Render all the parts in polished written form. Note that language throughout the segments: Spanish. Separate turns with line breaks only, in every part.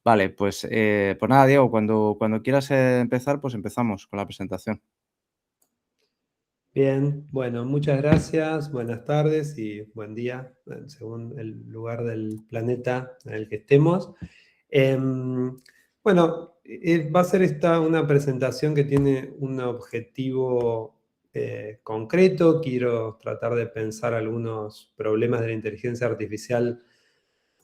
Vale, pues nada, Diego, cuando quieras empezar, pues empezamos con la presentación.
Bien, bueno, muchas gracias, buenas tardes y buen día, según el lugar del planeta en el que estemos. Bueno, va a ser esta una presentación que tiene un objetivo concreto. Quiero tratar de pensar algunos problemas de la inteligencia artificial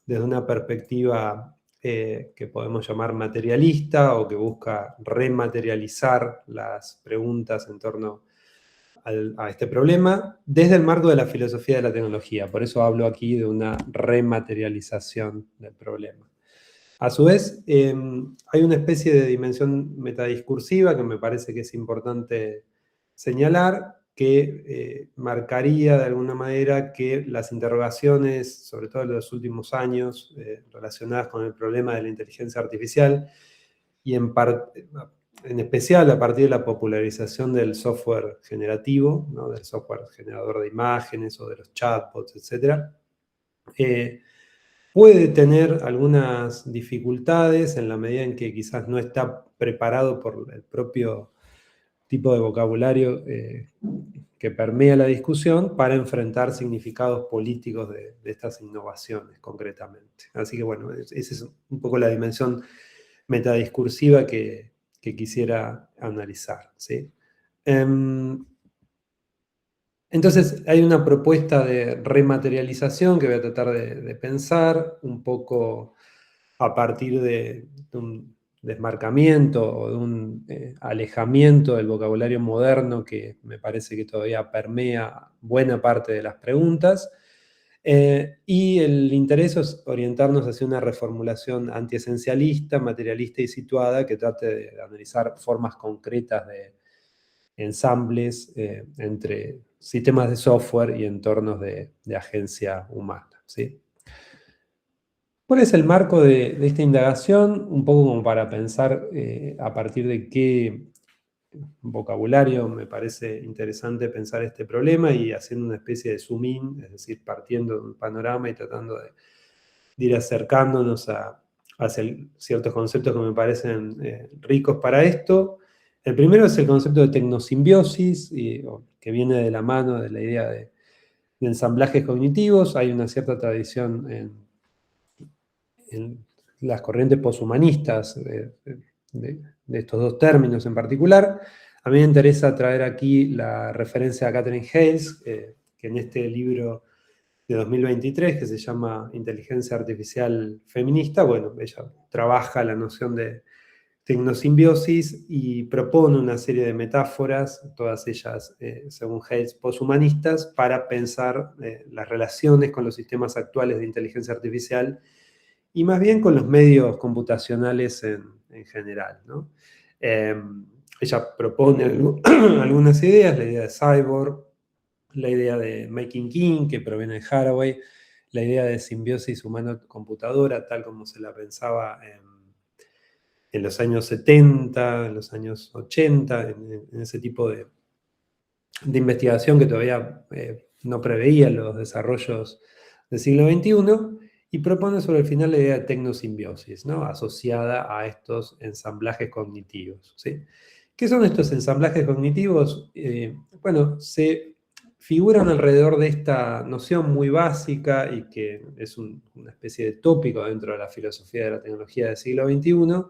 desde una perspectiva que podemos llamar materialista o que busca rematerializar las preguntas en torno a este problema desde el marco de la filosofía de la tecnología. Por eso hablo aquí de una rematerialización del problema. A su vez, hay una especie de dimensión metadiscursiva que me parece que es importante señalar, que marcaría de alguna manera que las interrogaciones, sobre todo en los últimos años, relacionadas con el problema de la inteligencia artificial, y en especial a partir de la popularización del software generativo, ¿no? Del software generador de imágenes o de los chatbots, etc., puede tener algunas dificultades en la medida en que quizás no está preparado por el propio tipo de vocabulario que permea la discusión para enfrentar significados políticos de estas innovaciones concretamente. Así que bueno, esa es un poco la dimensión metadiscursiva que quisiera analizar, ¿sí? Entonces hay una propuesta de rematerialización que voy a tratar de pensar un poco a partir de un desmarcamiento o de un alejamiento del vocabulario moderno que me parece que todavía permea buena parte de las preguntas. Y el interés es orientarnos hacia una reformulación antiesencialista, materialista y situada que trate de analizar formas concretas de ensambles entre sistemas de software y entornos de agencia humana, ¿sí? ¿Cuál es el marco de esta indagación? Un poco como para pensar a partir de qué vocabulario me parece interesante pensar este problema y haciendo una especie de zoom in, es decir, partiendo de un panorama y tratando de ir acercándonos hacia ciertos conceptos que me parecen ricos para esto. El primero es el concepto de tecnosimbiosis, que viene de la mano de la idea de ensamblajes cognitivos. Hay una cierta tradición en las corrientes poshumanistas de estos dos términos en particular. A mí me interesa traer aquí la referencia a Katherine Hayles, que en este libro de 2023, que se llama Inteligencia Artificial Feminista, bueno, ella trabaja la noción de tecnosimbiosis y propone una serie de metáforas, todas ellas, según Hayles, poshumanistas, para pensar las relaciones con los sistemas actuales de inteligencia artificial y más bien con los medios computacionales en general, ¿no? Ella propone algunas ideas, la idea de cyborg, la idea de Making King, que proviene de Haraway, la idea de simbiosis humano-computadora, tal como se la pensaba en los años 70, en los años 80, en ese tipo de investigación que todavía no preveía los desarrollos del siglo XXI, y propone sobre el final la idea de tecnosimbiosis, ¿no? Asociada a estos ensamblajes cognitivos, ¿sí? ¿Qué son estos ensamblajes cognitivos? Bueno, se figuran alrededor de esta noción muy básica y que es una especie de tópico dentro de la filosofía de la tecnología del siglo XXI,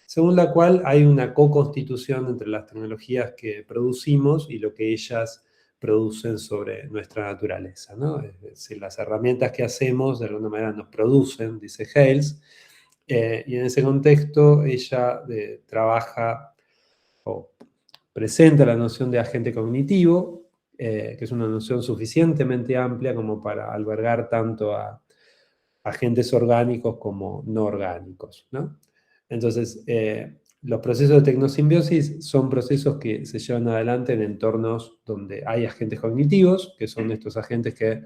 según la cual hay una co-constitución entre las tecnologías que producimos y lo que ellas producen sobre nuestra naturaleza, ¿no? Es decir, las herramientas que hacemos de alguna manera nos producen, dice Hales, y en ese contexto ella trabaja o presenta la noción de agente cognitivo, que es una noción suficientemente amplia como para albergar tanto a agentes orgánicos como no orgánicos, ¿no? Entonces, los procesos de tecnosimbiosis son procesos que se llevan adelante en entornos donde hay agentes cognitivos, que son estos agentes que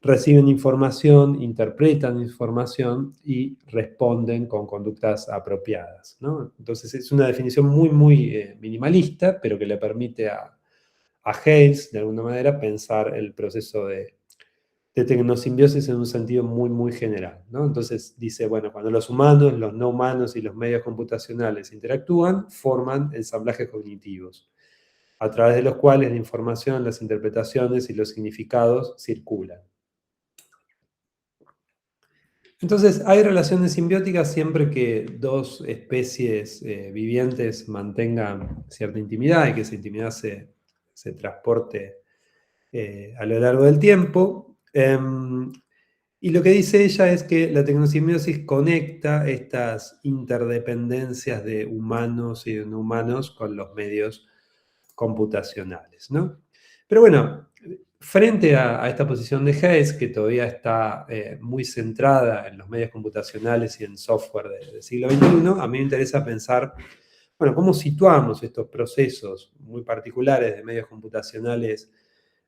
reciben información, interpretan información y responden con conductas apropiadas, ¿no? Entonces es una definición muy, muy minimalista, pero que le permite a Hales, de alguna manera, pensar el proceso de de tecnosimbiosis en un sentido muy, muy general, ¿no? Entonces dice, bueno, cuando los humanos, los no humanos y los medios computacionales interactúan, forman ensamblajes cognitivos, a través de los cuales la información, las interpretaciones y los significados circulan. Entonces, hay relaciones simbióticas siempre que dos especies vivientes mantengan cierta intimidad y que esa intimidad se transporte a lo largo del tiempo. Y lo que dice ella es que la tecnosimbiosis conecta estas interdependencias de humanos y de no humanos con los medios computacionales, ¿no? Pero bueno, frente a esta posición de Hayes, que todavía está muy centrada en los medios computacionales y en software del siglo XXI, a mí me interesa pensar, bueno, cómo situamos estos procesos muy particulares de medios computacionales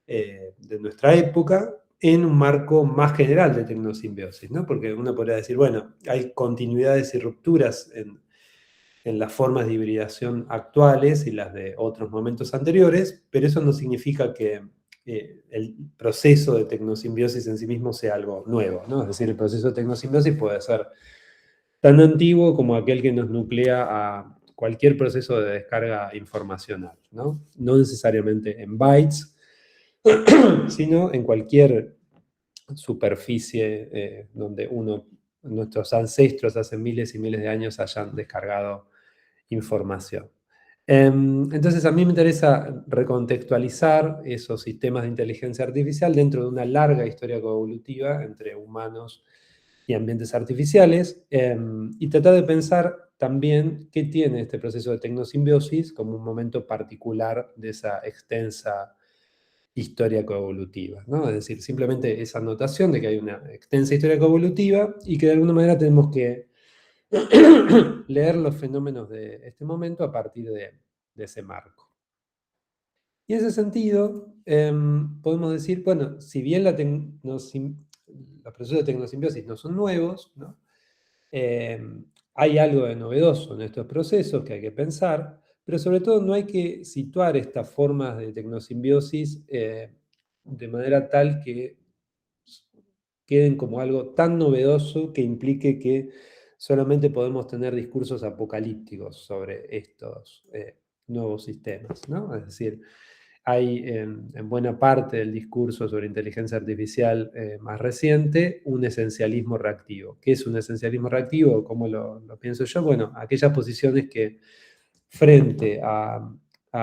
de nuestra época en un marco más general de tecnosimbiosis, ¿no? Porque uno podría decir, bueno, hay continuidades y rupturas en las formas de hibridación actuales y las de otros momentos anteriores, pero eso no significa que el proceso de tecnosimbiosis en sí mismo sea algo nuevo, ¿no? Es decir, el proceso de tecnosimbiosis puede ser tan antiguo como aquel que nos nuclea a cualquier proceso de descarga informacional, ¿no? No necesariamente en bytes, sino en cualquier superficie donde nuestros ancestros hace miles y miles de años hayan descargado información. Entonces a mí me interesa recontextualizar esos sistemas de inteligencia artificial dentro de una larga historia coevolutiva entre humanos y ambientes artificiales y tratar de pensar también qué tiene este proceso de tecnosimbiosis como un momento particular de esa extensa historia coevolutiva, ¿no? Es decir, simplemente esa notación de que hay una extensa historia coevolutiva y que de alguna manera tenemos que leer los fenómenos de este momento a partir de ese marco. Y en ese sentido, podemos decir, bueno, si bien los procesos de tecnosimbiosis no son nuevos, ¿no? Hay algo de novedoso en estos procesos que hay que pensar, pero sobre todo no hay que situar estas formas de tecnosimbiosis de manera tal que queden como algo tan novedoso que implique que solamente podemos tener discursos apocalípticos sobre estos nuevos sistemas, ¿no? Es decir, hay en buena parte del discurso sobre inteligencia artificial más reciente un esencialismo reactivo. ¿Qué es un esencialismo reactivo? ¿Cómo lo pienso yo? Bueno, aquellas posiciones que frente a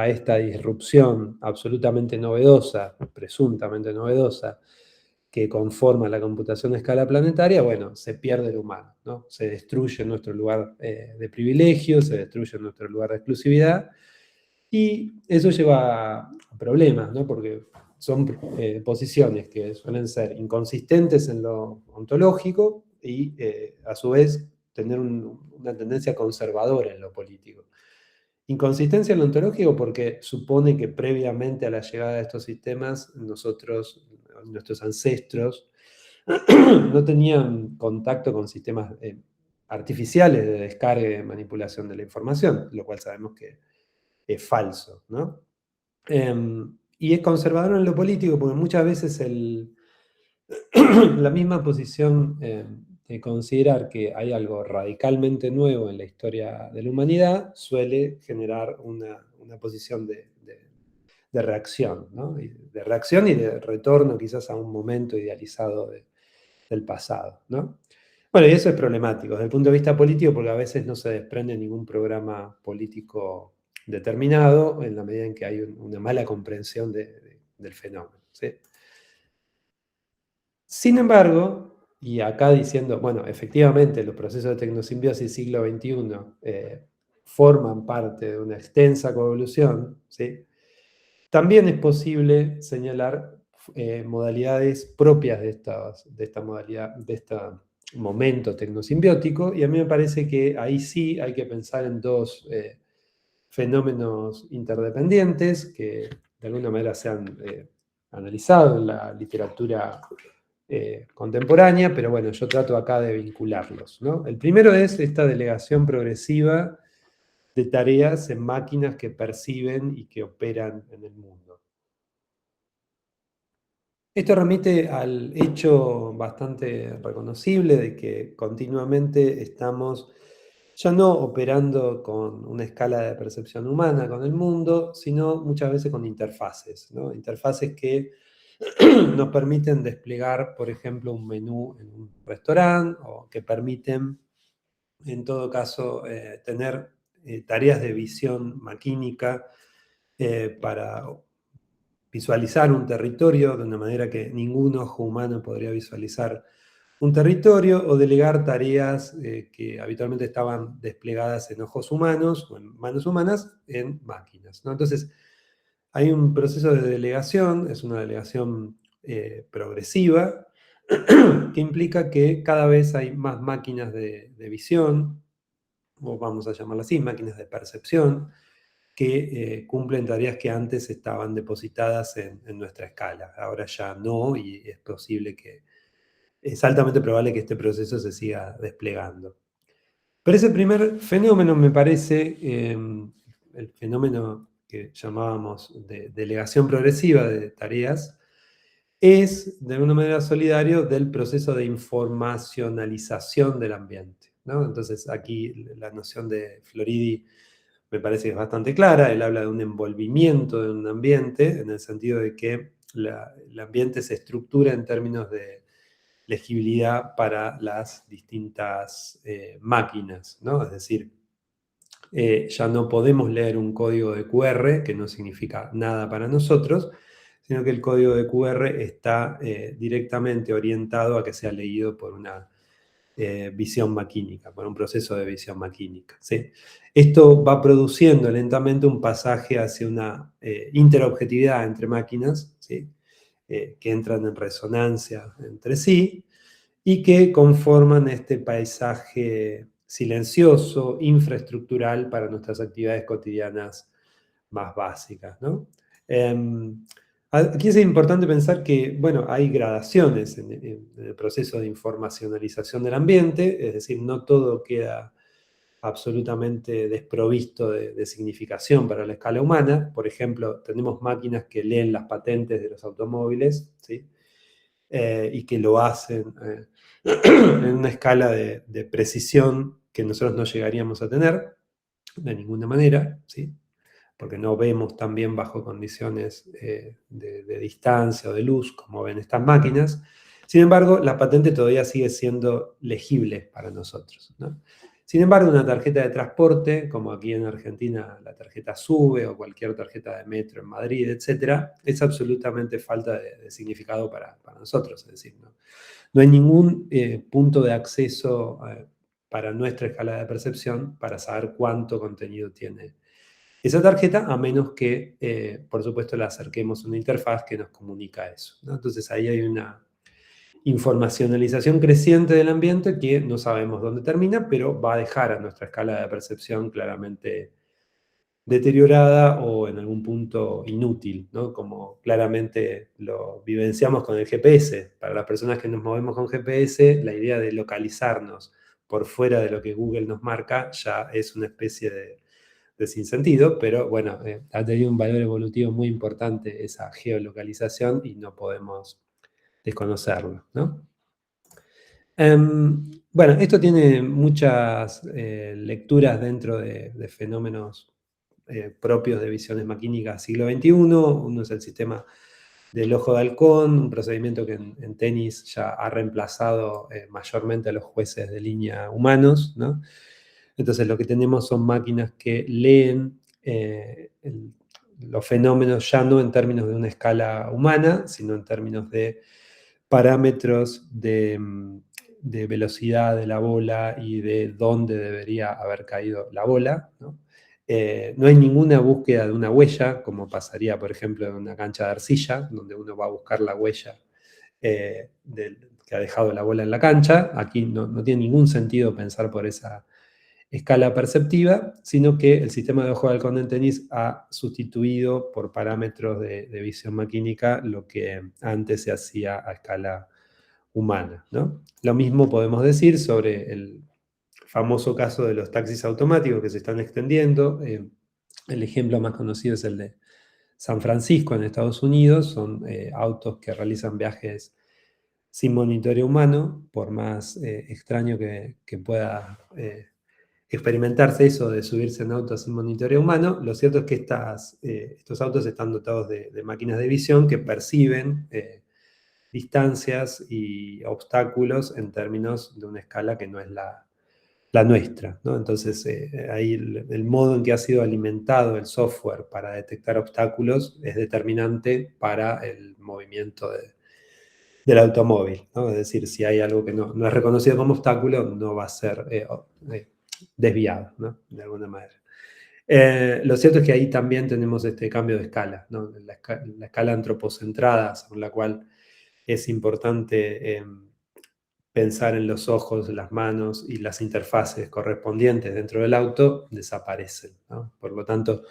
esta disrupción absolutamente novedosa, presuntamente novedosa, que conforma la computación a escala planetaria, bueno, se pierde el humano, ¿no? Se destruye nuestro lugar de privilegio, se destruye nuestro lugar de exclusividad, y eso lleva a problemas, ¿no? Porque son posiciones que suelen ser inconsistentes en lo ontológico y a su vez tener una tendencia conservadora en lo político. Inconsistencia en lo ontológico porque supone que previamente a la llegada de estos sistemas, nuestros ancestros, no tenían contacto con sistemas artificiales de descarga y de manipulación de la información, lo cual sabemos que es falso, ¿no? Y es conservador en lo político porque muchas veces la misma posición de considerar que hay algo radicalmente nuevo en la historia de la humanidad suele generar una posición de reacción, ¿no? De reacción y de retorno quizás a un momento idealizado del pasado, ¿no? Bueno, y eso es problemático desde el punto de vista político porque a veces no se desprende ningún programa político determinado en la medida en que hay una mala comprensión del fenómeno, ¿sí? Sin embargo, y acá diciendo, bueno, efectivamente los procesos de tecnosimbiosis siglo XXI forman parte de una extensa coevolución, ¿sí? También es posible señalar modalidades propias de esta modalidad, de este momento tecnosimbiótico, y a mí me parece que ahí sí hay que pensar en dos fenómenos interdependientes que de alguna manera se han analizado en la literatura contemporánea, pero bueno, yo trato acá de vincularlos, ¿no? El primero es esta delegación progresiva de tareas en máquinas que perciben y que operan en el mundo. Esto remite al hecho bastante reconocible de que continuamente estamos ya no operando con una escala de percepción humana con el mundo, sino muchas veces con interfaces, ¿no? Interfaces que nos permiten desplegar, por ejemplo, un menú en un restaurante o que permiten, en todo caso, tener tareas de visión maquínica para visualizar un territorio de una manera que ningún ojo humano podría visualizar un territorio o delegar tareas que habitualmente estaban desplegadas en ojos humanos o en manos humanas en máquinas, ¿no? Entonces, hay un proceso de delegación, es una delegación progresiva, que implica que cada vez hay más máquinas de visión, o vamos a llamarlo así, máquinas de percepción, que cumplen tareas que antes estaban depositadas en nuestra escala. Ahora ya no, y es posible que, es altamente probable que este proceso se siga desplegando. Pero ese primer fenómeno me parece, el fenómeno que llamábamos de delegación progresiva de tareas, es de alguna manera solidario del proceso de informacionalización del ambiente, ¿no? Entonces aquí la noción de Floridi me parece que es bastante clara. Él habla de un envolvimiento de un ambiente, en el sentido de que el ambiente se estructura en términos de legibilidad para las distintas máquinas, ¿no? Es decir, ya no podemos leer un código de QR, que no significa nada para nosotros, sino que el código de QR está directamente orientado a que sea leído por una visión maquínica, por un proceso de visión maquínica, ¿sí? Esto va produciendo lentamente un pasaje hacia una interobjetividad entre máquinas, ¿sí? Que entran en resonancia entre sí y que conforman este paisaje silencioso, infraestructural para nuestras actividades cotidianas más básicas, ¿no? Aquí es importante pensar que, bueno, hay gradaciones en el proceso de informacionalización del ambiente, es decir, no todo queda absolutamente desprovisto de significación para la escala humana. Por ejemplo, tenemos máquinas que leen las patentes de los automóviles, ¿sí? Y que lo hacen en una escala de precisión que nosotros no llegaríamos a tener de ninguna manera, ¿sí? Porque no vemos también bajo condiciones de distancia o de luz como ven estas máquinas. Sin embargo, la patente todavía sigue siendo legible para nosotros, ¿no? Sin embargo, una tarjeta de transporte, como aquí en Argentina la tarjeta SUBE o cualquier tarjeta de metro en Madrid, etcétera, es absolutamente falta de significado para nosotros. Es decir, no hay ningún punto de acceso para nuestra escala de percepción para saber cuánto contenido tiene esa tarjeta, a menos que, por supuesto, le acerquemos una interfaz que nos comunica eso, ¿no? Entonces ahí hay una informacionalización creciente del ambiente que no sabemos dónde termina, pero va a dejar a nuestra escala de percepción claramente deteriorada o en algún punto inútil, ¿no? Como claramente lo vivenciamos con el GPS. Para las personas que nos movemos con GPS, la idea de localizarnos por fuera de lo que Google nos marca ya es una especie de sinsentido, pero bueno, ha tenido un valor evolutivo muy importante esa geolocalización y no podemos desconocerlo, ¿no? Bueno, esto tiene muchas lecturas dentro de fenómenos propios de visiones maquínicas siglo XXI. Uno es el sistema del ojo de halcón, un procedimiento que en tenis ya ha reemplazado mayormente a los jueces de línea humanos, ¿no? Entonces lo que tenemos son máquinas que leen los fenómenos ya no en términos de una escala humana, sino en términos de parámetros de velocidad de la bola y de dónde debería haber caído la bola, ¿no? No hay ninguna búsqueda de una huella, como pasaría, por ejemplo, en una cancha de arcilla, donde uno va a buscar la huella que ha dejado la bola en la cancha. Aquí no tiene ningún sentido pensar por esa escala perceptiva, sino que el sistema de ojo de halcón en tenis ha sustituido por parámetros de visión maquínica lo que antes se hacía a escala humana, ¿no? Lo mismo podemos decir sobre el famoso caso de los taxis automáticos que se están extendiendo. El ejemplo más conocido es el de San Francisco, en Estados Unidos, son autos que realizan viajes sin monitoreo humano, por más extraño que pueda experimentarse eso de subirse en autos sin monitoreo humano. Lo cierto es que estos autos están dotados de máquinas de visión que perciben distancias y obstáculos en términos de una escala que no es la nuestra, ¿no? Entonces, ahí el modo en que ha sido alimentado el software para detectar obstáculos es determinante para el movimiento del automóvil, ¿no? Es decir, si hay algo que no es reconocido como obstáculo, no va a ser desviado, ¿no? De alguna manera. Lo cierto es que ahí también tenemos este cambio de escala, ¿no? La escala antropocentrada, según la cual es importante pensar en los ojos, las manos y las interfaces correspondientes dentro del auto, desaparecen, ¿no? Por lo tanto,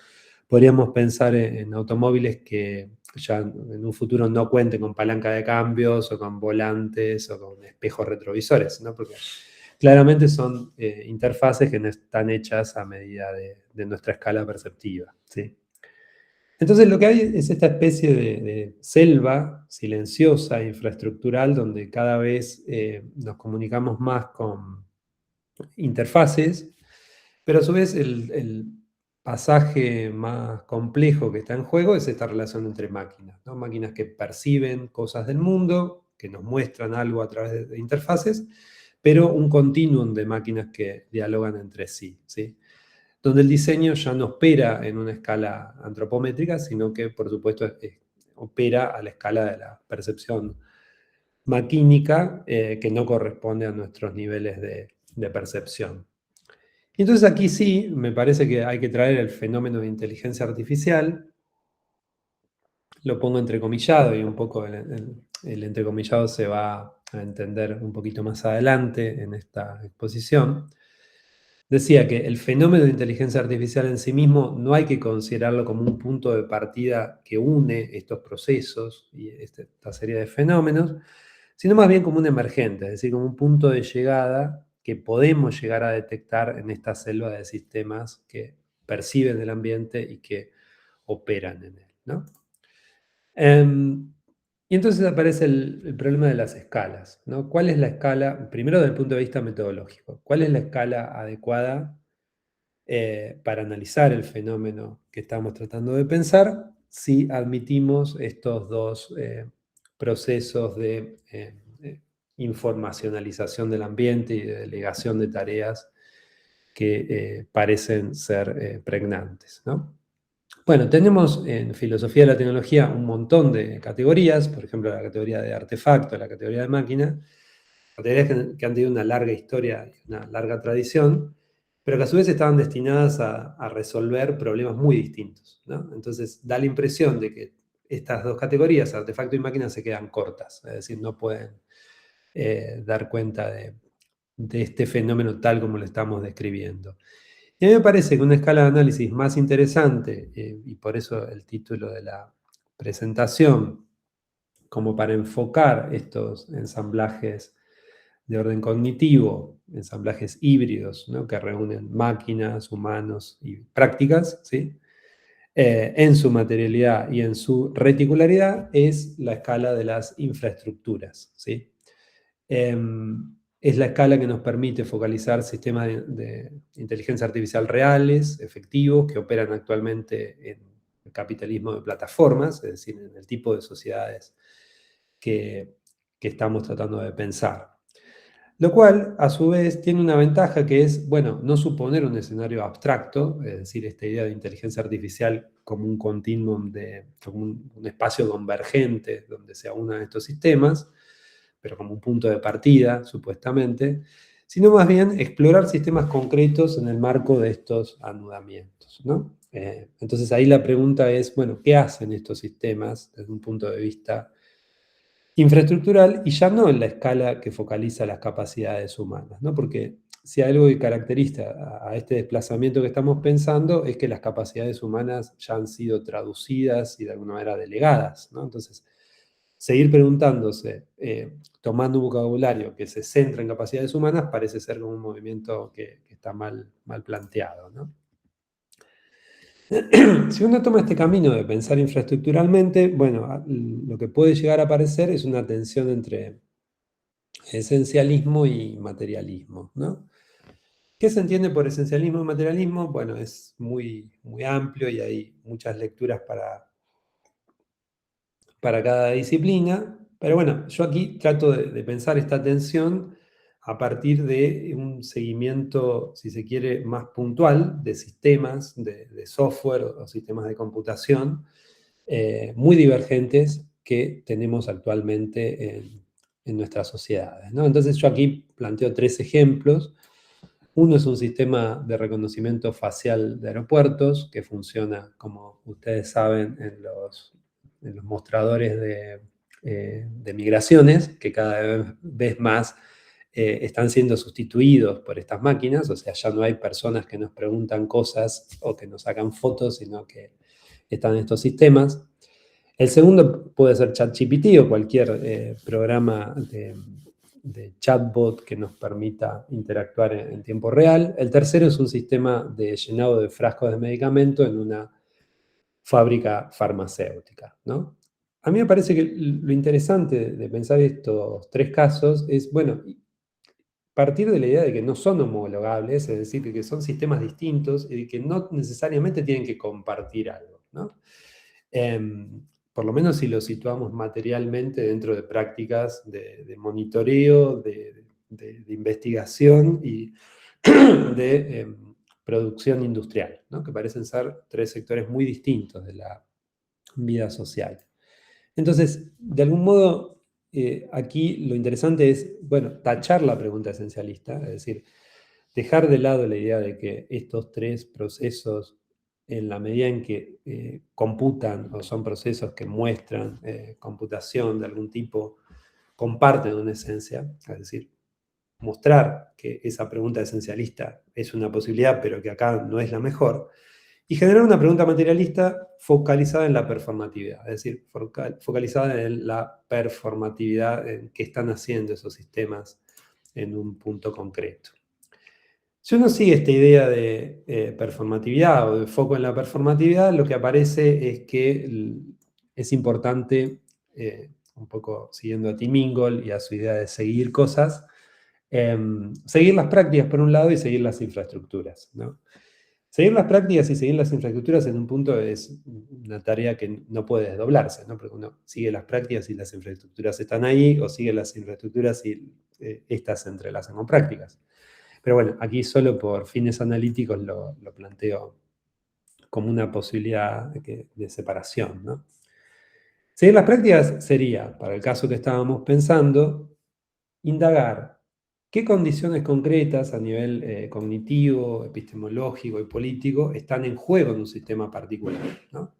podríamos pensar en automóviles que ya en un futuro no cuenten con palanca de cambios o con volantes o con espejos retrovisores, ¿no? Porque claramente son interfaces que no están hechas a medida de nuestra escala perceptiva, ¿sí? Entonces lo que hay es esta especie de selva silenciosa, infraestructural, donde cada vez nos comunicamos más con interfaces, pero a su vez el pasaje más complejo que está en juego es esta relación entre máquinas, ¿no? Máquinas que perciben cosas del mundo, que nos muestran algo a través de interfaces, pero un continuum de máquinas que dialogan entre sí, ¿sí? Donde el diseño ya no opera en una escala antropométrica, sino que, por supuesto, opera a la escala de la percepción maquínica, que no corresponde a nuestros niveles de percepción. Y entonces aquí sí, me parece que hay que traer el fenómeno de inteligencia artificial, lo pongo entrecomillado y un poco el entrecomillado se va a entender un poquito más adelante en esta exposición. Decía que el fenómeno de inteligencia artificial en sí mismo no hay que considerarlo como un punto de partida que une estos procesos y esta serie de fenómenos, sino más bien como un emergente, es decir, como un punto de llegada que podemos llegar a detectar en esta selva de sistemas que perciben el ambiente y que operan en él, ¿no? Y entonces aparece el problema de las escalas, ¿no? ¿Cuál es la escala, primero desde el punto de vista metodológico, cuál es la escala adecuada para analizar el fenómeno que estamos tratando de pensar si admitimos estos dos procesos de informacionalización del ambiente y de delegación de tareas que parecen ser pregnantes, ¿no? Bueno, tenemos en filosofía de la tecnología un montón de categorías, por ejemplo, la categoría de artefacto, la categoría de máquina, categorías que han tenido una larga historia y una larga tradición, pero que a su vez estaban destinadas a resolver problemas muy distintos, ¿no? Entonces da la impresión de que estas dos categorías, artefacto y máquina, se quedan cortas, es decir, no pueden dar cuenta de este fenómeno tal como lo estamos describiendo. Y a mí me parece que una escala de análisis más interesante, y por eso el título de la presentación, como para enfocar estos ensamblajes de orden cognitivo, ensamblajes híbridos, ¿no? Que reúnen máquinas, humanos y prácticas, ¿sí? En su materialidad y en su reticularidad, es la escala de las infraestructuras, ¿sí? Es la escala que nos permite focalizar sistemas de inteligencia artificial reales, efectivos, que operan actualmente en el capitalismo de plataformas, es decir, en el tipo de sociedades que, que estamos tratando de pensar. Lo cual, a su vez, tiene una ventaja que es, bueno, no suponer un escenario abstracto, es decir, esta idea de inteligencia artificial como un continuum, como un espacio convergente donde se aunan estos sistemas, pero como un punto de partida, supuestamente, sino más bien explorar sistemas concretos en el marco de estos anudamientos, ¿no? Entonces ahí la pregunta es, bueno, ¿qué hacen estos sistemas desde un punto de vista infraestructural y ya no en la escala que focaliza las capacidades humanas, ¿no? Porque si hay algo que caracteriza a este desplazamiento que estamos pensando es que las capacidades humanas ya han sido traducidas y de alguna manera delegadas, ¿no? Entonces, seguir preguntándose, tomando un vocabulario que se centra en capacidades humanas, parece ser como un movimiento que está mal planteado, ¿no? Si uno toma este camino de pensar infraestructuralmente, bueno, lo que puede llegar a aparecer es una tensión entre esencialismo y materialismo, ¿no? ¿Qué se entiende por esencialismo y materialismo? Bueno, es muy, muy amplio y hay muchas lecturas para cada disciplina, pero bueno, yo aquí trato de pensar esta tensión a partir de un seguimiento, si se quiere, más puntual de sistemas, de software o sistemas de computación muy divergentes que tenemos actualmente en nuestras sociedades, ¿no? Entonces yo aquí planteo 3 ejemplos. Uno es un sistema de reconocimiento facial de aeropuertos que funciona, como ustedes saben, en los mostradores de migraciones, que cada vez más están siendo sustituidos por estas máquinas, o sea, ya no hay personas que nos preguntan cosas o que nos sacan fotos, sino que están estos sistemas. El segundo puede ser ChatGPT o cualquier programa de chatbot que nos permita interactuar en tiempo real. El tercero es un sistema de llenado de frascos de medicamento en una fábrica farmacéutica, ¿no? A mí me parece que lo interesante de pensar estos 3 casos es, bueno, partir de la idea de que no son homologables, es decir, que son sistemas distintos y que no necesariamente tienen que compartir algo, ¿no? Por lo menos si lo situamos materialmente dentro de prácticas de monitoreo, de investigación y de producción industrial, ¿no? Que parecen ser 3 sectores muy distintos de la vida social. Entonces, de algún modo, aquí lo interesante es, bueno, tachar la pregunta esencialista, es decir, dejar de lado la idea de que estos 3 procesos, en la medida en que computan o son procesos que muestran computación de algún tipo, comparten una esencia, es decir, mostrar que esa pregunta esencialista es una posibilidad, pero que acá no es la mejor, y generar una pregunta materialista focalizada en la performatividad, es decir, focalizada en la performatividad en que están haciendo esos sistemas en un punto concreto. Si uno sigue esta idea de performatividad o de foco en la performatividad, lo que aparece es que es importante, un poco siguiendo a Tim Ingold y a su idea de seguir cosas, seguir las prácticas por un lado y seguir las infraestructuras, ¿no? Seguir las prácticas y seguir las infraestructuras en un punto es una tarea que no puede desdoblarse, ¿no? Porque uno sigue las prácticas y las infraestructuras están ahí, o sigue las infraestructuras y estas se entrelazan con prácticas. Pero bueno, aquí solo por fines analíticos lo planteo como una posibilidad de separación, ¿no? Seguir las prácticas sería, para el caso que estábamos pensando, indagar qué condiciones concretas a nivel cognitivo, epistemológico y político están en juego en un sistema particular, ¿no?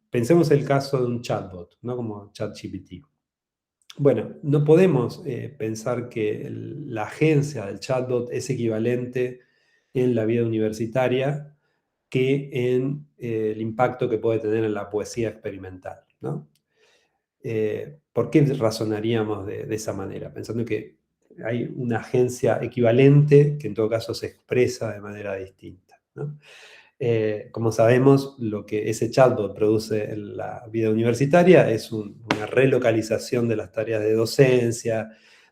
Pensemos el caso de un chatbot, ¿no? Como ChatGPT. Bueno, no podemos pensar que la agencia del chatbot es equivalente en la vida universitaria que en el impacto que puede tener en la poesía experimental, ¿no? ¿Por qué razonaríamos de esa manera? Pensando que hay una agencia equivalente que en todo caso se expresa de manera distinta, ¿no? Como sabemos, lo que ese chatbot produce en la vida universitaria es una relocalización de las tareas de docencia,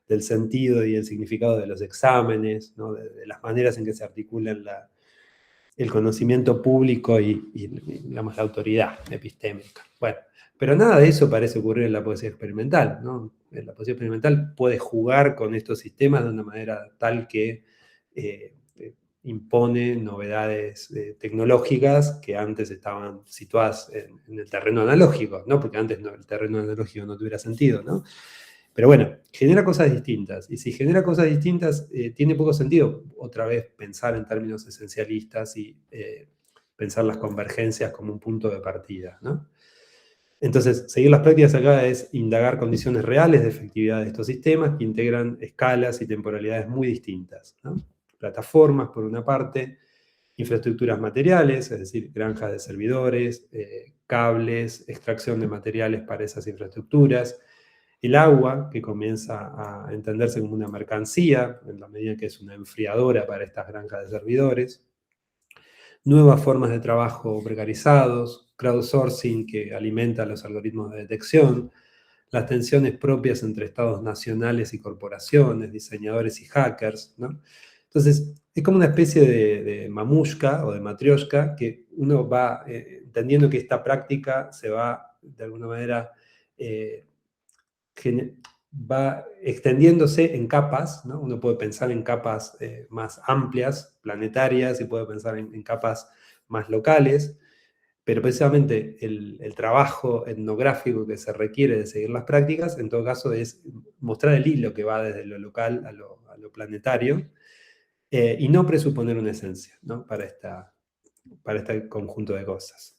del sentido y el significado de los exámenes, ¿no? de las maneras en que se articulan el conocimiento público y, digamos, la autoridad epistémica. Bueno, pero nada de eso parece ocurrir en la poesía experimental, ¿no? La poesía experimental puede jugar con estos sistemas de una manera tal que impone novedades tecnológicas que antes estaban situadas en el terreno analógico, ¿no? Porque antes el terreno analógico no tuviera sentido, ¿no? Pero bueno, genera cosas distintas. Y si genera cosas distintas, tiene poco sentido otra vez pensar en términos esencialistas y pensar las convergencias como un punto de partida, ¿no? Entonces, seguir las prácticas acá es indagar condiciones reales de efectividad de estos sistemas que integran escalas y temporalidades muy distintas, ¿no? Plataformas, por una parte, infraestructuras materiales, es decir, granjas de servidores, cables, extracción de materiales para esas infraestructuras, el agua, que comienza a entenderse como una mercancía, en la medida que es una enfriadora para estas granjas de servidores. nuevas formas de trabajo precarizados, crowdsourcing que alimenta los algoritmos de detección, las tensiones propias entre estados nacionales y corporaciones, diseñadores y hackers, ¿no? Entonces, es como una especie de mamushka o de matrioshka que uno va entendiendo que esta práctica se va, de alguna manera, eh, va extendiéndose en capas, ¿no? Uno puede pensar en capas más amplias, planetarias, y puede pensar en capas más locales, pero precisamente el trabajo etnográfico que se requiere de seguir las prácticas, en todo caso, es mostrar el hilo que va desde lo local a lo planetario, y no presuponer una esencia, ¿no? Para este conjunto de cosas.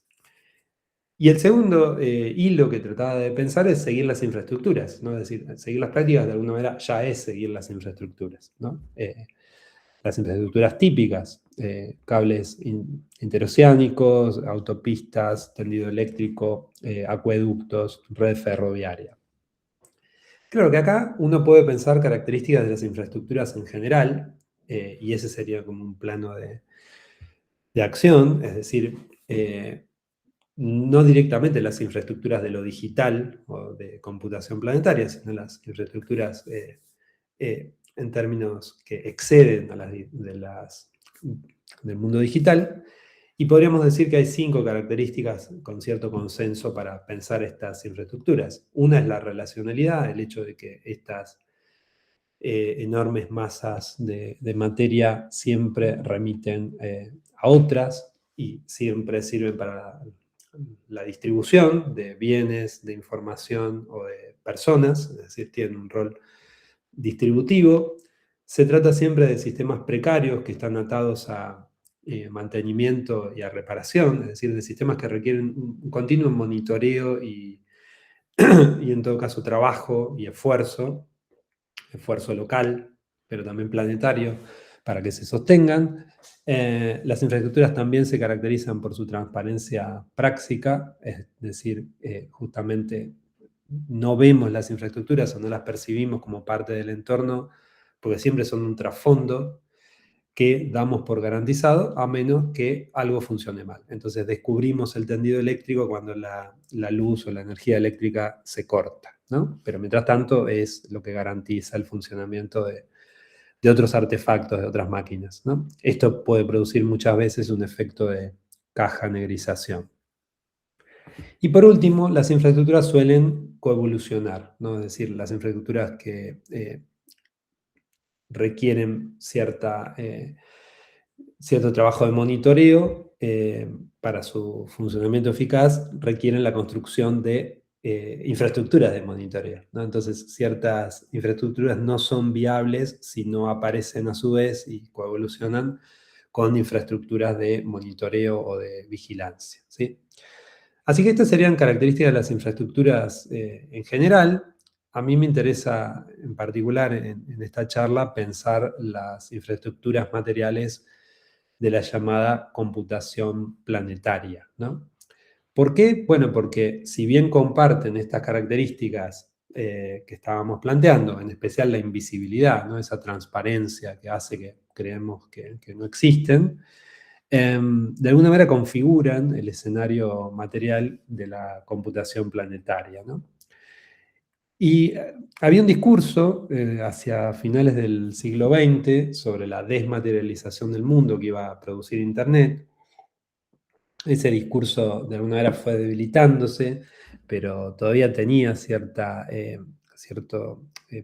Y el segundo hilo que trataba de pensar es seguir las infraestructuras, ¿no? Es decir, seguir las prácticas de alguna manera ya es seguir las infraestructuras, ¿no? Las infraestructuras típicas, cables interoceánicos, autopistas, tendido eléctrico, acueductos, red ferroviaria. Claro que acá uno puede pensar características de las infraestructuras en general, y ese sería como un plano de acción, es decir, no directamente las infraestructuras de lo digital o de computación planetaria, sino las infraestructuras en términos que exceden a del mundo digital. Y podríamos decir que hay 5 características con cierto consenso para pensar estas infraestructuras. Una es la relacionalidad, el hecho de que estas enormes masas de materia siempre remiten a otras y siempre sirven para la distribución de bienes, de información o de personas, es decir, tienen un rol distributivo. Se trata siempre de sistemas precarios que están atados a mantenimiento y a reparación, es decir, de sistemas que requieren un continuo monitoreo y en todo caso trabajo y esfuerzo local, pero también planetario, para que se sostengan. Las infraestructuras también se caracterizan por su transparencia práctica, es decir, justamente no vemos las infraestructuras o no las percibimos como parte del entorno, porque siempre son un trasfondo que damos por garantizado a menos que algo funcione mal. Entonces descubrimos el tendido eléctrico cuando la luz o la energía eléctrica se corta, ¿no? Pero mientras tanto es lo que garantiza el funcionamiento de otros artefactos, de otras máquinas, ¿no? Esto puede producir muchas veces un efecto de caja negrización. Y por último, las infraestructuras suelen coevolucionar, ¿no? Es decir, las infraestructuras que requieren cierto trabajo de monitoreo para su funcionamiento eficaz, requieren la construcción de infraestructuras de monitoreo, ¿no? Entonces, ciertas infraestructuras no son viables si no aparecen a su vez y coevolucionan con infraestructuras de monitoreo o de vigilancia, ¿sí? Así que estas serían características de las infraestructuras en general. A mí me interesa en particular en esta charla pensar las infraestructuras materiales de la llamada computación planetaria, ¿no? ¿Por qué? Bueno, porque si bien comparten estas características que estábamos planteando, en especial la invisibilidad, ¿no? Esa transparencia que hace que creemos que no existen, de alguna manera configuran el escenario material de la computación planetaria, ¿no? Y había un discurso hacia finales del siglo XX sobre la desmaterialización del mundo que iba a producir Internet. Ese discurso de alguna manera fue debilitándose, pero todavía tenía cierto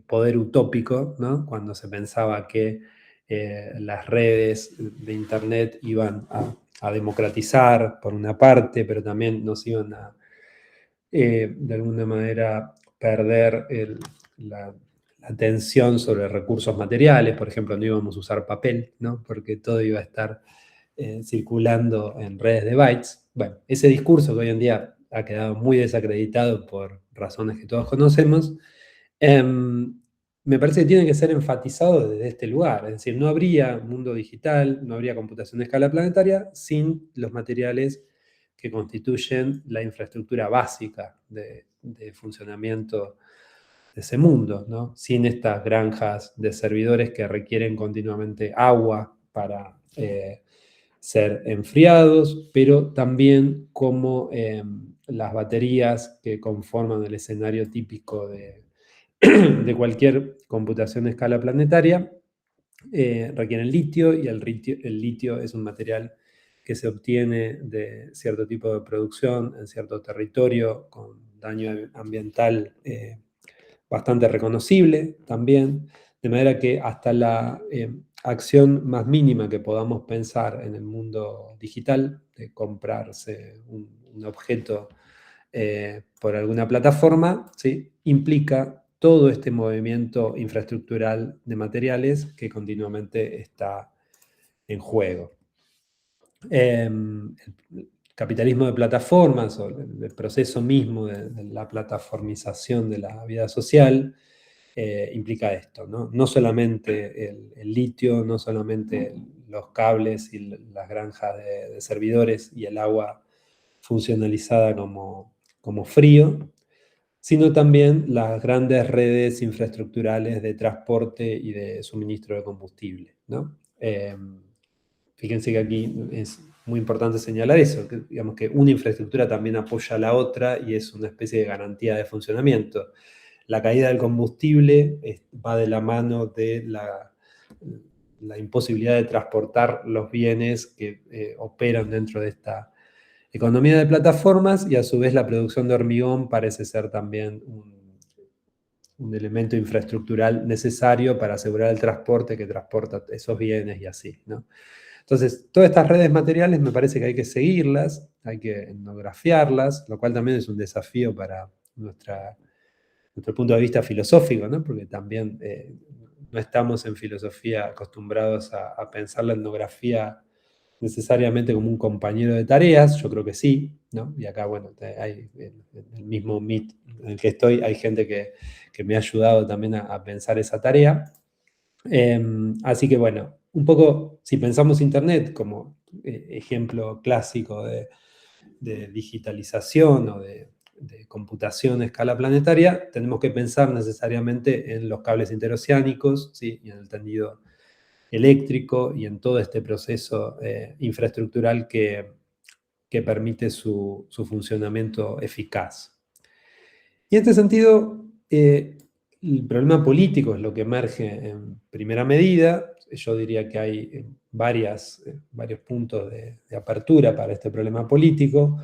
poder utópico, ¿no? Cuando se pensaba que las redes de Internet iban a democratizar por una parte, pero también nos iban a, de alguna manera, perder la atención sobre recursos materiales. Por ejemplo, no íbamos a usar papel, ¿no? Porque todo iba a estar circulando en redes de bytes. Bueno, ese discurso que hoy en día ha quedado muy desacreditado por razones que todos conocemos, me parece que tiene que ser enfatizado desde este lugar. Es decir, no habría mundo digital, no habría computación de escala planetaria sin los materiales que constituyen la infraestructura básica de funcionamiento de ese mundo, ¿no? Sin estas granjas de servidores que requieren continuamente agua ser enfriados, pero también como las baterías que conforman el escenario típico de, de cualquier computación a escala planetaria requieren litio y el litio es un material que se obtiene de cierto tipo de producción en cierto territorio con daño ambiental bastante reconocible también, de manera que hasta la acción más mínima que podamos pensar en el mundo digital, de comprarse un objeto por alguna plataforma, ¿sí? Implica todo este movimiento infraestructural de materiales que continuamente está en juego. El capitalismo de plataformas o el proceso mismo de la plataformización de la vida social implica esto, ¿no? No solamente el litio, no solamente los cables y las granjas de servidores y el agua funcionalizada como frío, sino también las grandes redes infraestructurales de transporte y de suministro de combustible, ¿no? Fíjense que aquí es muy importante señalar eso, que, digamos que una infraestructura también apoya a la otra y es una especie de garantía de funcionamiento. La caída del combustible va de la mano de la imposibilidad de transportar los bienes que operan dentro de esta economía de plataformas y a su vez la producción de hormigón parece ser también un elemento infraestructural necesario para asegurar el transporte que transporta esos bienes y así, ¿no? Entonces, todas estas redes materiales me parece que hay que seguirlas, hay que etnografiarlas, lo cual también es un desafío para nuestro punto de vista filosófico, ¿no? Porque también no estamos en filosofía acostumbrados a pensar la etnografía necesariamente como un compañero de tareas, yo creo que sí, ¿no? Y acá, bueno, hay en el mismo Meet en el que estoy, hay gente que me ha ayudado también a pensar esa tarea. Así que, bueno, un poco, si pensamos Internet como ejemplo clásico de digitalización o de computación a escala planetaria, tenemos que pensar necesariamente en los cables interoceánicos, ¿sí? Y en el tendido eléctrico y en todo este proceso infraestructural que permite su funcionamiento eficaz. Y en este sentido, el problema político es lo que emerge en primera medida. Yo diría que hay varios puntos de apertura para este problema político.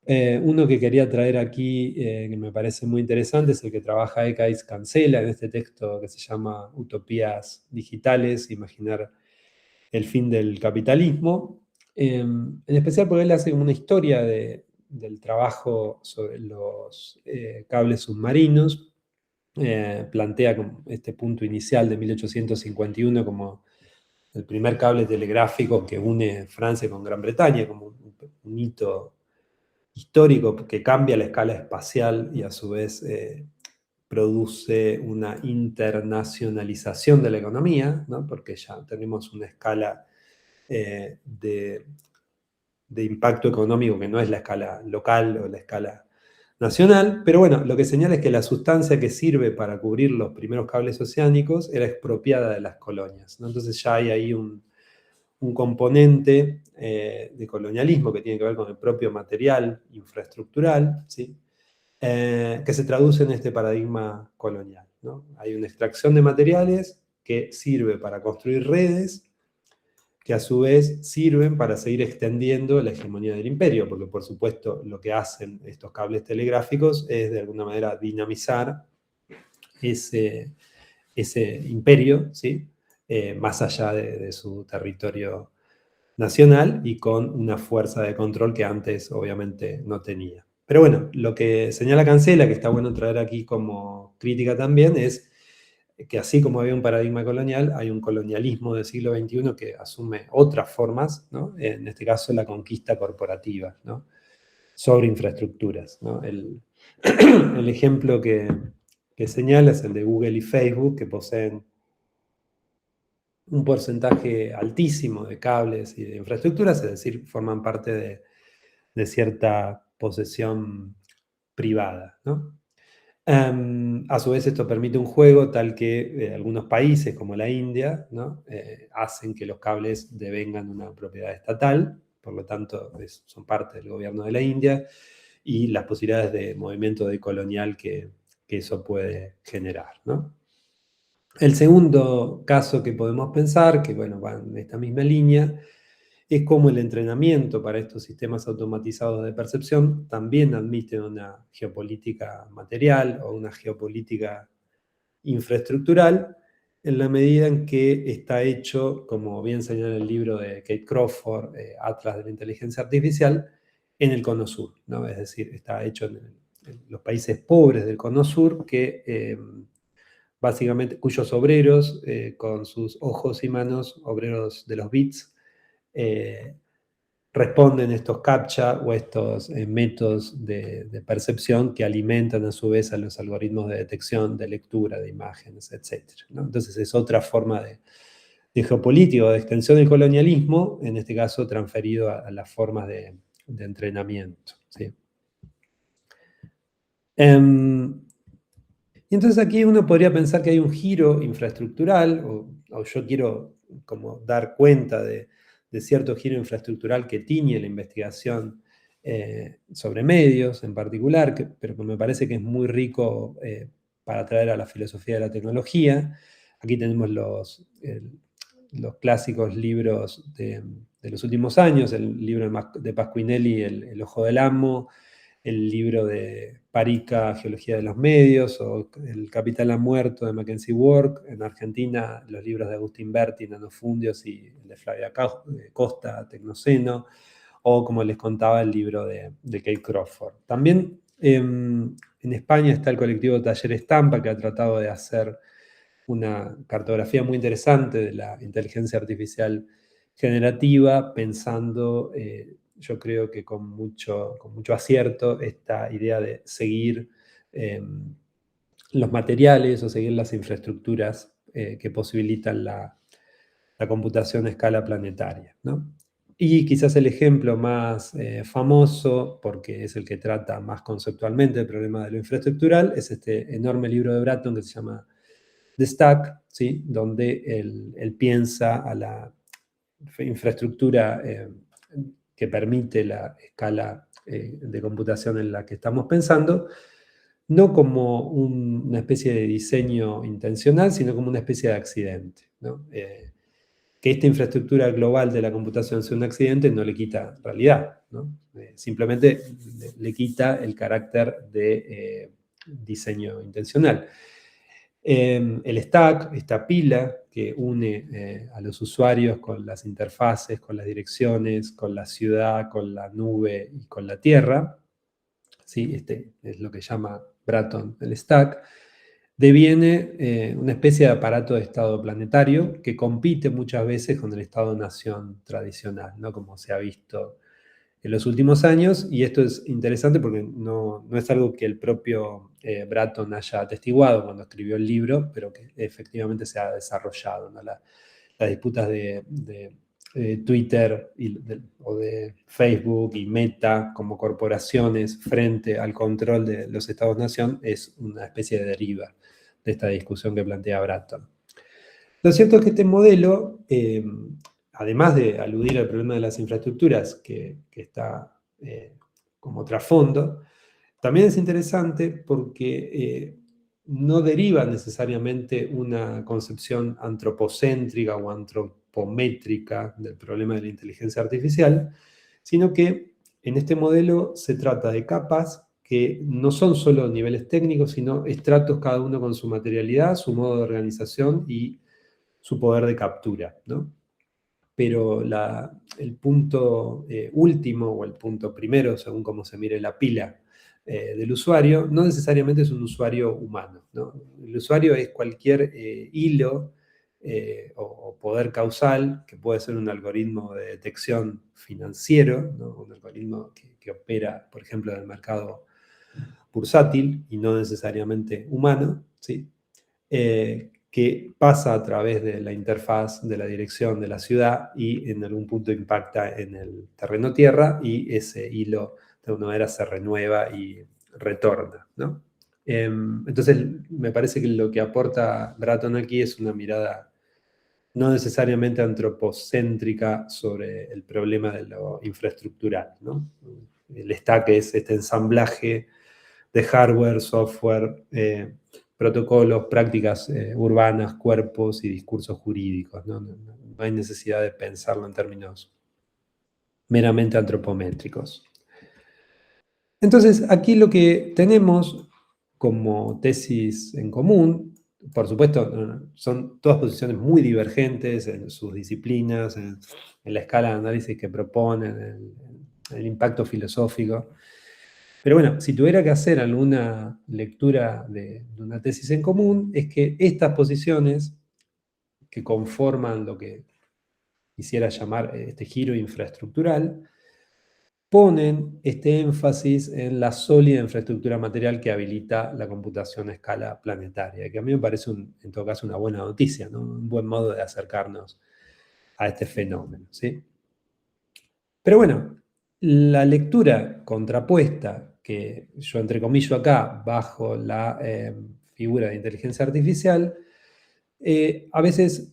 Uno que quería traer aquí, que me parece muy interesante, es el que trabaja Eckhart Cancela en este texto que se llama Utopías Digitales, Imaginar el fin del capitalismo, en especial porque él hace una historia del trabajo sobre los cables submarinos, plantea este punto inicial de 1851 como el primer cable telegráfico que une Francia con Gran Bretaña, como un hito histórico que cambia la escala espacial y a su vez produce una internacionalización de la economía, ¿no? Porque ya tenemos una escala de impacto económico que no es la escala local o la escala nacional, pero bueno, lo que señala es que la sustancia que sirve para cubrir los primeros cables oceánicos era expropiada de las colonias, ¿no? Entonces ya hay ahí un componente de colonialismo que tiene que ver con el propio material infraestructural, ¿sí? Que se traduce en este paradigma colonial, ¿no? Hay una extracción de materiales que sirve para construir redes que a su vez sirven para seguir extendiendo la hegemonía del imperio, porque por supuesto lo que hacen estos cables telegráficos es de alguna manera dinamizar ese imperio, ¿sí? Más allá de su territorio nacional y con una fuerza de control que antes obviamente no tenía. Pero bueno, lo que señala Cancela, que está bueno traer aquí como crítica también, es que así como había un paradigma colonial, hay un colonialismo del siglo XXI que asume otras formas, ¿no? En este caso la conquista corporativa, ¿no? Sobre infraestructuras, ¿no? El ejemplo que señala es el de Google y Facebook, que poseen un porcentaje altísimo de cables y de infraestructuras, es decir, forman parte de cierta posesión privada, ¿no? A su vez, esto permite un juego tal que algunos países, como la India, ¿no? Hacen que los cables devengan una propiedad estatal, por lo tanto son parte del gobierno de la India, y las posibilidades de movimiento decolonial que eso puede generar, ¿no? El segundo caso que podemos pensar, que bueno, va en esta misma línea, es cómo el entrenamiento para estos sistemas automatizados de percepción también admite una geopolítica material o una geopolítica infraestructural, en la medida en que está hecho, como bien señala el libro de Kate Crawford, Atlas de la Inteligencia Artificial, en el Cono Sur, ¿no? Es decir, está hecho en los países pobres del Cono Sur básicamente, cuyos obreros, con sus ojos y manos, obreros de los bits, eh, responden estos CAPTCHA o estos métodos de percepción que alimentan a su vez a los algoritmos de detección, de lectura de imágenes, etc., ¿no? Entonces es otra forma de geopolítica o de extensión del colonialismo, en este caso transferido a las formas de entrenamiento, ¿sí? Y entonces aquí uno podría pensar que hay un giro infraestructural, o yo quiero como dar cuenta de cierto giro infraestructural que tiñe la investigación sobre medios en particular, pero que me parece que es muy rico para traer a la filosofía de la tecnología. Aquí tenemos los clásicos libros de los últimos años, el libro de Pasquinelli, El Ojo del Amo, el libro de Parica, Geología de los Medios, o El Capital ha muerto de Mackenzie Ward. En Argentina, los libros de Agustín Berti, Nanofundios, y el de Flavia Costa, Tecnoceno, o como les contaba, el libro de Kate Crawford. También en España está el colectivo Taller Estampa, que ha tratado de hacer una cartografía muy interesante de la inteligencia artificial generativa, pensando, yo creo que con mucho acierto, esta idea de seguir los materiales o seguir las infraestructuras que posibilitan la computación a escala planetaria, ¿no? Y quizás el ejemplo más famoso, porque es el que trata más conceptualmente el problema de lo infraestructural, es este enorme libro de Bratton que se llama The Stack, ¿sí? Donde él piensa a la infraestructura que permite la escala de computación en la que estamos pensando, no como una especie de diseño intencional, sino como una especie de accidente, ¿no? Que esta infraestructura global de la computación sea un accidente no le quita realidad, ¿no? Simplemente le quita el carácter de diseño intencional. El stack, esta pila que une a los usuarios con las interfaces, con las direcciones, con la ciudad, con la nube y con la tierra, ¿sí? Este es lo que llama Bratton el stack, deviene una especie de aparato de estado planetario que compite muchas veces con el estado-nación tradicional, ¿no? Como se ha visto en los últimos años, y esto es interesante porque no es algo que el propio Bratton haya atestiguado cuando escribió el libro, pero que efectivamente se ha desarrollado, ¿no? Las disputas de Twitter o de Facebook y Meta como corporaciones frente al control de los estados-nación es una especie de deriva de esta discusión que plantea Bratton. Lo cierto es que este modelo, además de aludir al problema de las infraestructuras, que está como trasfondo, también es interesante porque no deriva necesariamente una concepción antropocéntrica o antropométrica del problema de la inteligencia artificial, sino que en este modelo se trata de capas que no son solo niveles técnicos, sino estratos cada uno con su materialidad, su modo de organización y su poder de captura, ¿no? Pero el punto último o el punto primero, según cómo se mire la pila del usuario, no necesariamente es un usuario humano, ¿no? El usuario es cualquier hilo o poder causal, que puede ser un algoritmo de detección financiero, ¿no? Un algoritmo que opera, por ejemplo, en el mercado bursátil y no necesariamente humano, ¿sí? Que pasa a través de la interfaz de la dirección de la ciudad y en algún punto impacta en el terreno tierra y ese hilo de alguna manera se renueva y retorna, ¿no? Entonces, me parece que lo que aporta Bratton aquí es una mirada no necesariamente antropocéntrica sobre el problema de lo infraestructural, ¿no? El stack es este ensamblaje de hardware, software, protocolos, prácticas urbanas, cuerpos y discursos jurídicos, ¿no? No hay necesidad de pensarlo en términos meramente antropométricos. Entonces, aquí lo que tenemos como tesis en común, por supuesto, son todas posiciones muy divergentes en sus disciplinas, en la escala de análisis que proponen, en el impacto filosófico. Pero bueno, si tuviera que hacer alguna lectura de una tesis en común, es que estas posiciones que conforman lo que quisiera llamar este giro infraestructural, ponen este énfasis en la sólida infraestructura material que habilita la computación a escala planetaria, que a mí me parece, en todo caso, una buena noticia, ¿no? Un buen modo de acercarnos a este fenómeno, ¿sí? Pero bueno, la lectura contrapuesta que yo entrecomillo acá bajo la figura de inteligencia artificial, a veces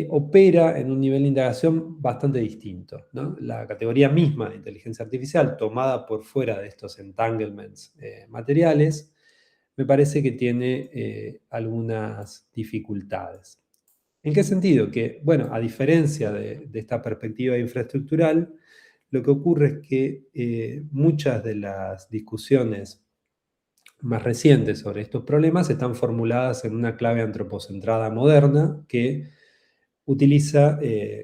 opera en un nivel de indagación bastante distinto, ¿no? La categoría misma de inteligencia artificial, tomada por fuera de estos entanglements materiales, me parece que tiene algunas dificultades. ¿En qué sentido? Que, bueno, a diferencia de esta perspectiva infraestructural, lo que ocurre es que muchas de las discusiones más recientes sobre estos problemas están formuladas en una clave antropocentrada moderna que utiliza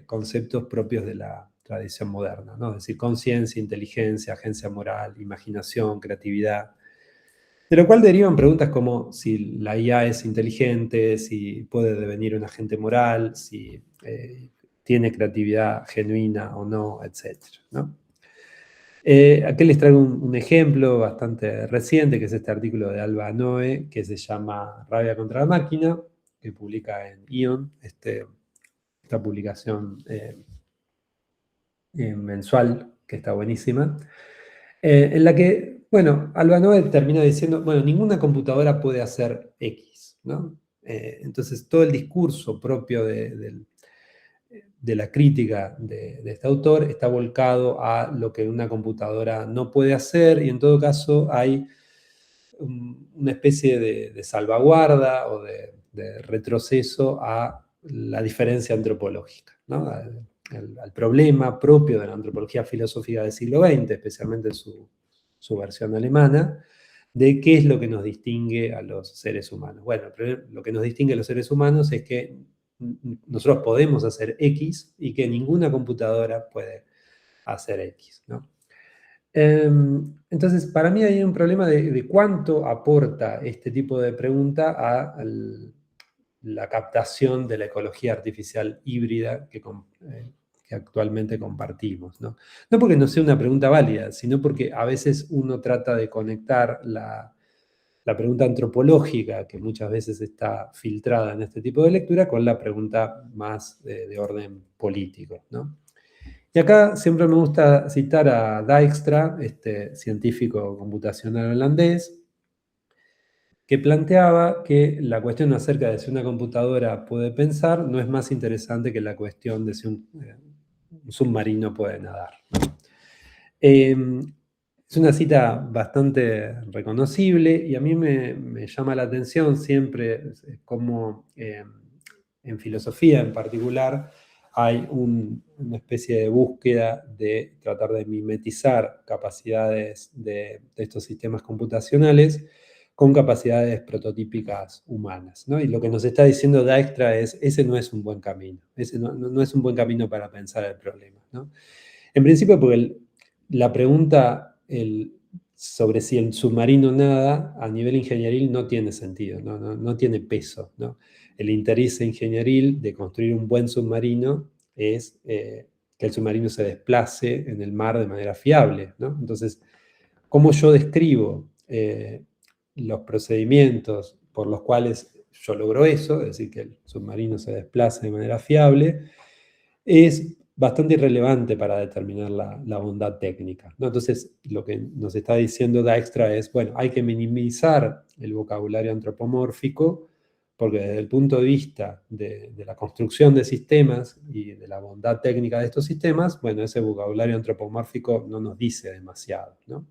conceptos propios de la tradición moderna, ¿no? Es decir, conciencia, inteligencia, agencia moral, imaginación, creatividad. De lo cual derivan preguntas como si la IA es inteligente, si puede devenir un agente moral, si tiene creatividad genuina o no, etc., ¿no? Aquí les traigo un ejemplo bastante reciente, que es este artículo de Alba Noe, que se llama Rabia contra la máquina, que publica en Ion, esta publicación mensual, que está buenísima, en la que, bueno, Alba Noe termina diciendo, bueno, ninguna computadora puede hacer X, ¿no? Entonces, todo el discurso propio de la crítica de este autor está volcado a lo que una computadora no puede hacer, y en todo caso hay una especie de salvaguarda o de retroceso a la diferencia antropológica, ¿no? Al problema propio de la antropología filosófica del siglo XX, especialmente su versión alemana, de qué es lo que nos distingue a los seres humanos. Bueno, lo que nos distingue a los seres humanos es que nosotros podemos hacer X y que ninguna computadora puede hacer X, ¿no? Entonces, para mí hay un problema de cuánto aporta este tipo de pregunta a la captación de la ecología artificial híbrida que actualmente compartimos, ¿no? No porque no sea una pregunta válida, sino porque a veces uno trata de conectar la pregunta antropológica, que muchas veces está filtrada en este tipo de lectura, con la pregunta más de orden político, ¿no? Y acá siempre me gusta citar a Dijkstra, este científico computacional holandés, que planteaba que la cuestión acerca de si una computadora puede pensar no es más interesante que la cuestión de si un submarino puede nadar, ¿no? Es una cita bastante reconocible y a mí me llama la atención siempre cómo en filosofía en particular hay una especie de búsqueda de tratar de mimetizar capacidades de estos sistemas computacionales con capacidades prototípicas humanas, ¿no? Y lo que nos está diciendo Dijkstra es, ese no es un buen camino, ese no es un buen camino para pensar el problema, ¿no? En principio porque la pregunta sobre si el submarino nada a nivel ingenieril no tiene sentido, no tiene peso, ¿no? El interés ingenieril de construir un buen submarino es que el submarino se desplace en el mar de manera fiable, ¿no? Entonces, ¿cómo yo describo los procedimientos por los cuales yo logro eso, es decir, que el submarino se desplace de manera fiable? Es bastante irrelevante para determinar la bondad técnica, ¿no? Entonces, lo que nos está diciendo Dijkstra es, bueno, hay que minimizar el vocabulario antropomórfico, porque desde el punto de vista de la construcción de sistemas y de la bondad técnica de estos sistemas, bueno, ese vocabulario antropomórfico no nos dice demasiado, ¿no?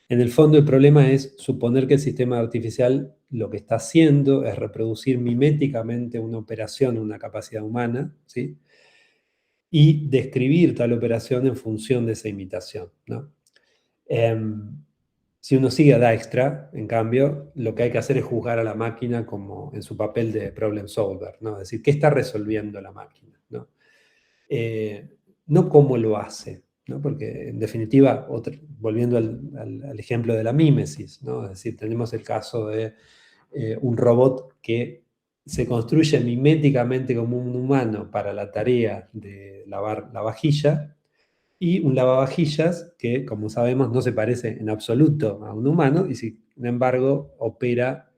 En el fondo el problema es suponer que el sistema artificial lo que está haciendo es reproducir miméticamente una operación, una capacidad humana, ¿sí? Y describir tal operación en función de esa imitación, ¿no? Si uno sigue a Dijkstra, en cambio, lo que hay que hacer es juzgar a la máquina como en su papel de problem solver, ¿no? Es decir, ¿qué está resolviendo la máquina? ¿No? No cómo lo hace, ¿no? Porque en definitiva, volviendo al ejemplo de la mímesis, ¿no? Es decir, tenemos el caso de un robot que se construye miméticamente como un humano para la tarea de lavar la vajilla, y un lavavajillas que, como sabemos, no se parece en absoluto a un humano y sin embargo opera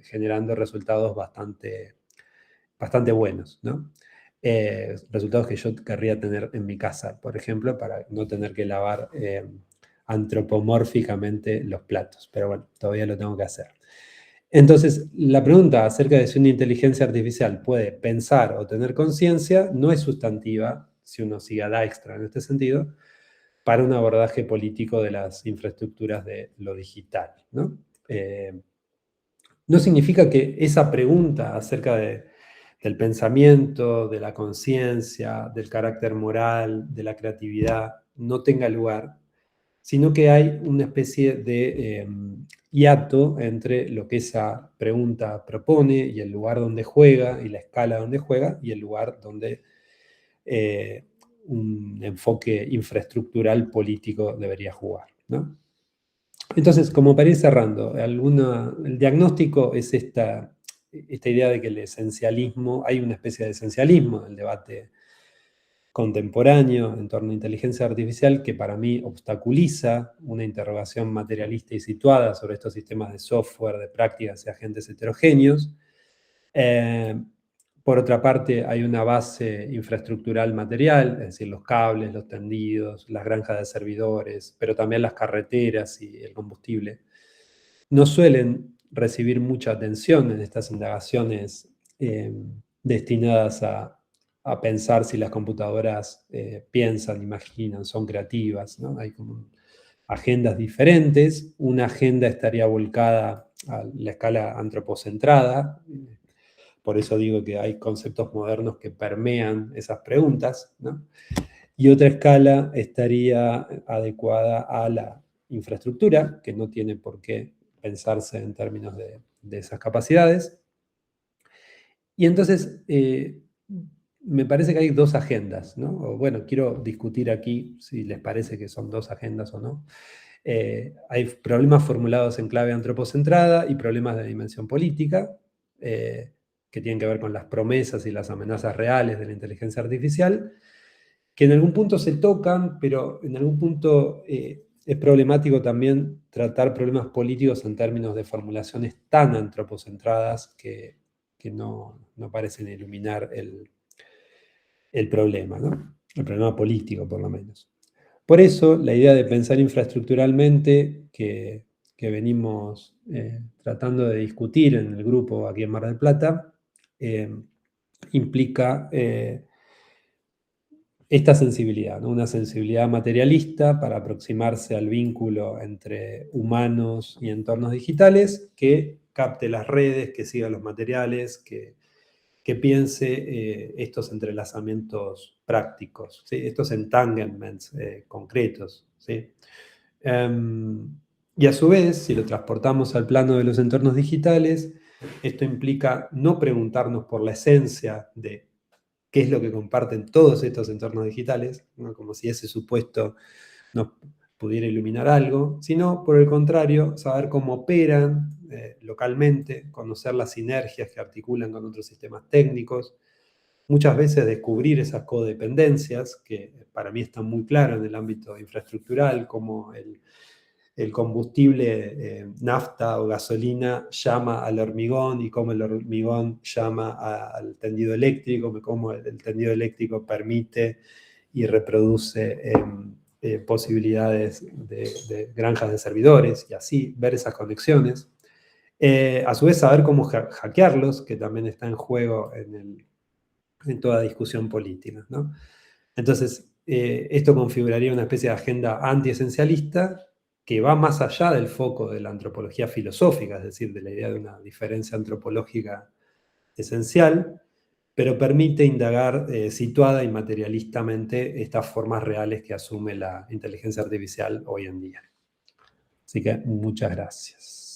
generando resultados bastante buenos, ¿no? Resultados que yo querría tener en mi casa, por ejemplo, para no tener que lavar antropomórficamente los platos. Pero bueno, todavía lo tengo que hacer. Entonces, la pregunta acerca de si una inteligencia artificial puede pensar o tener conciencia no es sustantiva, si uno sigue a Dijkstra en este sentido, para un abordaje político de las infraestructuras de lo digital, ¿no? No significa que esa pregunta acerca del pensamiento, de la conciencia, del carácter moral, de la creatividad, no tenga lugar, sino que hay una especie de hiato entre lo que esa pregunta propone y el lugar donde juega y la escala donde juega y el lugar donde un enfoque infraestructural político debería jugar, ¿no? Entonces, como para ir cerrando, el diagnóstico es esta idea de que el esencialismo, hay una especie de esencialismo en el debate contemporáneo en torno a inteligencia artificial que para mí obstaculiza una interrogación materialista y situada sobre estos sistemas de software, de prácticas y agentes heterogéneos. Por otra parte, hay una base infraestructural material, es decir, los cables, los tendidos, las granjas de servidores, pero también las carreteras y el combustible. No suelen recibir mucha atención en estas indagaciones destinadas a pensar si las computadoras piensan, imaginan, son creativas, ¿no? Hay como agendas diferentes. Una agenda estaría volcada a la escala antropocentrada. Por eso digo que hay conceptos modernos que permean esas preguntas, ¿no? Y otra escala estaría adecuada a la infraestructura, que no tiene por qué pensarse en términos de esas capacidades. Y entonces, me parece que hay dos agendas, ¿no? O bueno, quiero discutir aquí si les parece que son dos agendas o no. Hay problemas formulados en clave antropocentrada y problemas de dimensión política, que tienen que ver con las promesas y las amenazas reales de la inteligencia artificial, que en algún punto se tocan, pero en algún punto es problemático también tratar problemas políticos en términos de formulaciones tan antropocentradas que no parecen iluminar el problema, ¿no? El problema político, por lo menos. Por eso, la idea de pensar infraestructuralmente, que venimos tratando de discutir en el grupo aquí en Mar del Plata, implica esta sensibilidad, ¿no? Una sensibilidad materialista para aproximarse al vínculo entre humanos y entornos digitales, que capte las redes, que siga los materiales, que piense estos entrelazamientos prácticos, ¿sí? Estos entanglements concretos, ¿sí? Y a su vez, si lo transportamos al plano de los entornos digitales, esto implica no preguntarnos por la esencia de qué es lo que comparten todos estos entornos digitales, ¿no? Como si ese supuesto nos pudiera iluminar algo, sino por el contrario, saber cómo operan localmente, conocer las sinergias que articulan con otros sistemas técnicos, muchas veces descubrir esas codependencias que para mí están muy claras en el ámbito infraestructural, como el combustible, nafta o gasolina, llama al hormigón y cómo el hormigón llama al tendido eléctrico, cómo el tendido eléctrico permite y reproduce posibilidades de granjas de servidores y así ver esas conexiones. A su vez, saber cómo hackearlos, que también está en juego en toda discusión política, ¿no? Entonces, esto configuraría una especie de agenda antiesencialista que va más allá del foco de la antropología filosófica, es decir, de la idea de una diferencia antropológica esencial, pero permite indagar situada y materialistamente estas formas reales que asume la inteligencia artificial hoy en día. Así que muchas gracias.